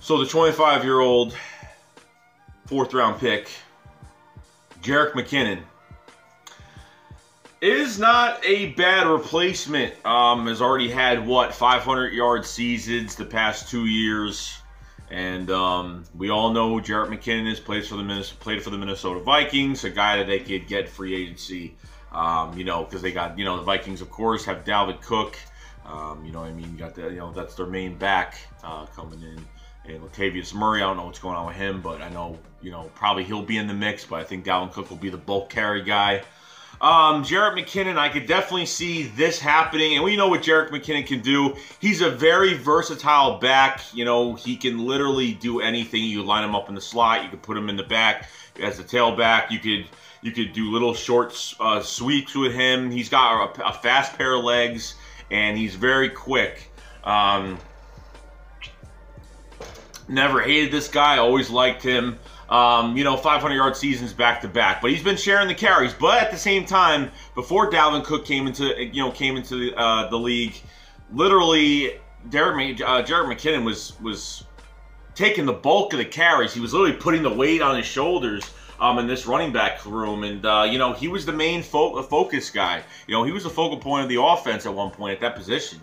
So the 25-year-old fourth-round pick, Jerick McKinnon, is not a bad replacement. Has already had, what, 500-yard seasons the past 2 years. And we all know who Jerick McKinnon is. Played for the Minnesota Vikings, a guy that they could get free agency. You know, because they got, you know, the Vikings, of course, have Dalvin Cook. You know what I mean? You got the, you know, that's their main back coming in. And Latavius Murray, I don't know what's going on with him, but I know, you know, probably he'll be in the mix, but I think Dalvin Cook will be the bulk carry guy. Jerick McKinnon, I could definitely see this happening, and we know what Jerick McKinnon can do. He's a very versatile back. You know, he can literally do anything. You line him up in the slot, you could put him in the back as a tailback. You could do little short sweeps with him. He's got a fast pair of legs, and he's very quick. Never hated this guy, always liked him. You know, 500-yard seasons back-to-back, but he's been sharing the carries. But at the same time, before Dalvin Cook came into the league, literally, Jerick McKinnon was taking the bulk of the carries. He was literally putting the weight on his shoulders in this running back room, and you know, he was the main focus guy. You know, he was the focal point of the offense at one point at that position.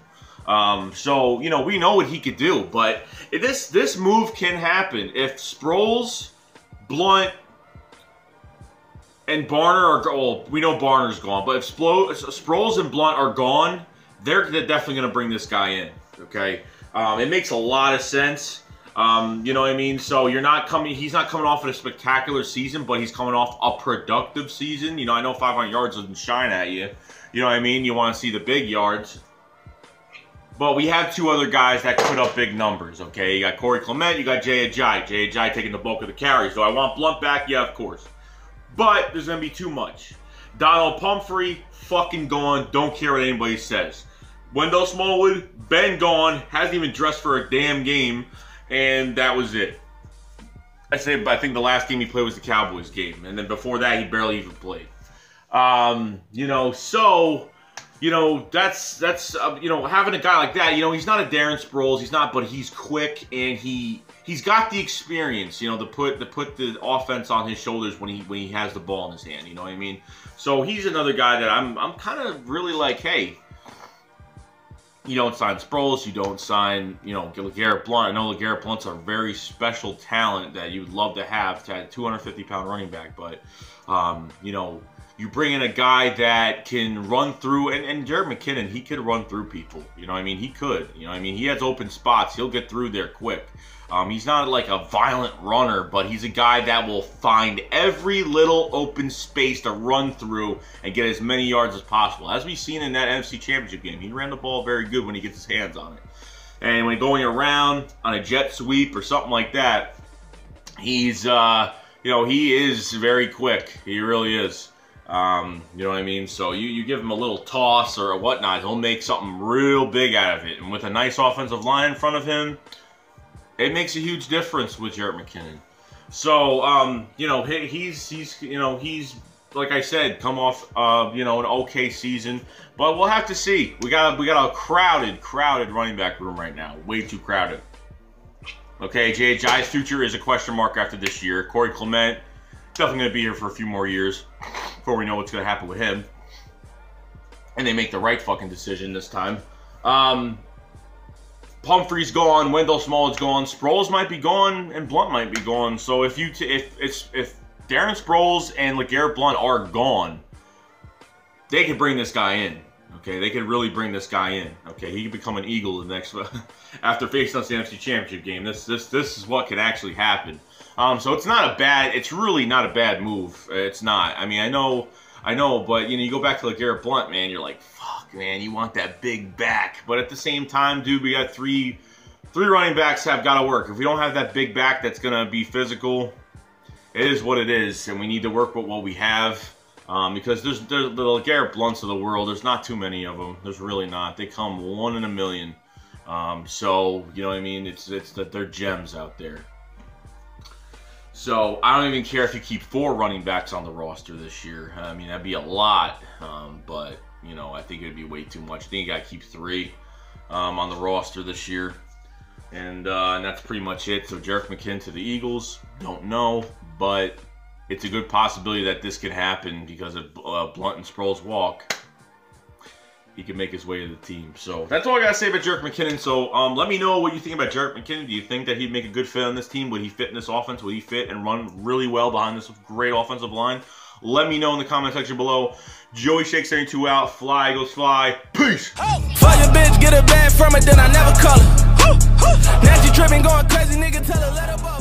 So, you know, we know what he could do, but this move can happen. If Sproles, Blount, and Barner are, well, we know Barner's gone, but if Sproles and Blount are gone, they're definitely going to bring this guy in, okay? It makes a lot of sense. You know what I mean? So he's not coming off of a spectacular season, but he's coming off a productive season. You know, I know 500 yards doesn't shine at you. You know what I mean? You want to see the big yards. But we have two other guys that put up big numbers, okay? You got Corey Clement, you got Jay Ajayi. Jay Ajayi taking the bulk of the carries. Do I want Blount back? Yeah, of course. But there's going to be too much. Donald Pumphrey, fucking gone. Don't care what anybody says. Wendell Smallwood, been gone. Hasn't even dressed for a damn game. And that was it. I think the last game he played was the Cowboys game. And then before that, he barely even played. You know, so... You know, that's you know, having a guy like that, you know, he's not a Darren Sproles, he's not, but he's quick, and he's got the experience, you know, to put the offense on his shoulders when he has the ball in his hand, you know what I mean? So he's another guy that I'm kind of really like, hey, you don't sign Sproles, you don't sign, you know, LeGarrette Blount. I know LeGarrette Blount's a very special talent that you'd love to have, to have a 250-pound running back, but, you know, you bring in a guy that can run through, and Jerick McKinnon, he could run through people. You know what I mean? He could. You know what I mean? He has open spots. He'll get through there quick. He's not like a violent runner, but he's a guy that will find every little open space to run through and get as many yards as possible. As we've seen in that NFC Championship game, he ran the ball very good when he gets his hands on it. And when going around on a jet sweep or something like that, he's, you know, he is very quick. He really is. You know what I mean? So you give him a little toss or whatnot, he'll make something real big out of it. And with a nice offensive line in front of him, it makes a huge difference with Jerick McKinnon. So, you know, he's you know, he's, like I said, come off, you know, an okay season. But we'll have to see. We got a crowded running back room right now. Way too crowded. Okay, Jay Ajayi's future is a question mark after this year. Corey Clement, definitely going to be here for a few more years before we know what's going to happen with him. And they make the right fucking decision this time. Pumphrey's gone, Wendell Smallwood's gone, Sproles might be gone, and Blount might be gone. So if Darren Sproles and LeGarrette Blount are gone, they could bring this guy in. Okay, they could really bring this guy in. Okay, he could become an Eagle the next after facing us in the NFC Championship game. This is what could actually happen. So it's really not a bad move. It's not. I mean, I know, but, you know, you go back to LeGarrette Blount, man, you're like, fuck, man, you want that big back. But at the same time, dude, we got three running backs have got to work. If we don't have that big back that's going to be physical, it is what it is, and we need to work with what we have. Because there's the LeGarrette Blounts of the world, there's not too many of them. There's really not. They come 1 in a million. So, you know what I mean? It's that they're gems out there. So, I don't even care if you keep 4 running backs on the roster this year. I mean, that'd be a lot. But, you know, I think it'd be way too much. I think you got to keep 3 on the roster this year. And that's pretty much it. So Jerick McKinnon to the Eagles, don't know, but it's a good possibility that this could happen because if Blount and Sproles walk, he can make his way to the team. So that's all I gotta say about Jerick McKinnon. So let me know what you think about Jerick McKinnon. Do you think that he'd make a good fit on this team? Would he fit in this offense? Would he fit and run really well behind this great offensive line? Let me know in the comment section below. Joey Shake 72 out. Fly, Eagles fly. Peace. Fuck your bitch, get a bag from it, then I never call her. Now she tripping, going crazy, nigga, tell her let her go.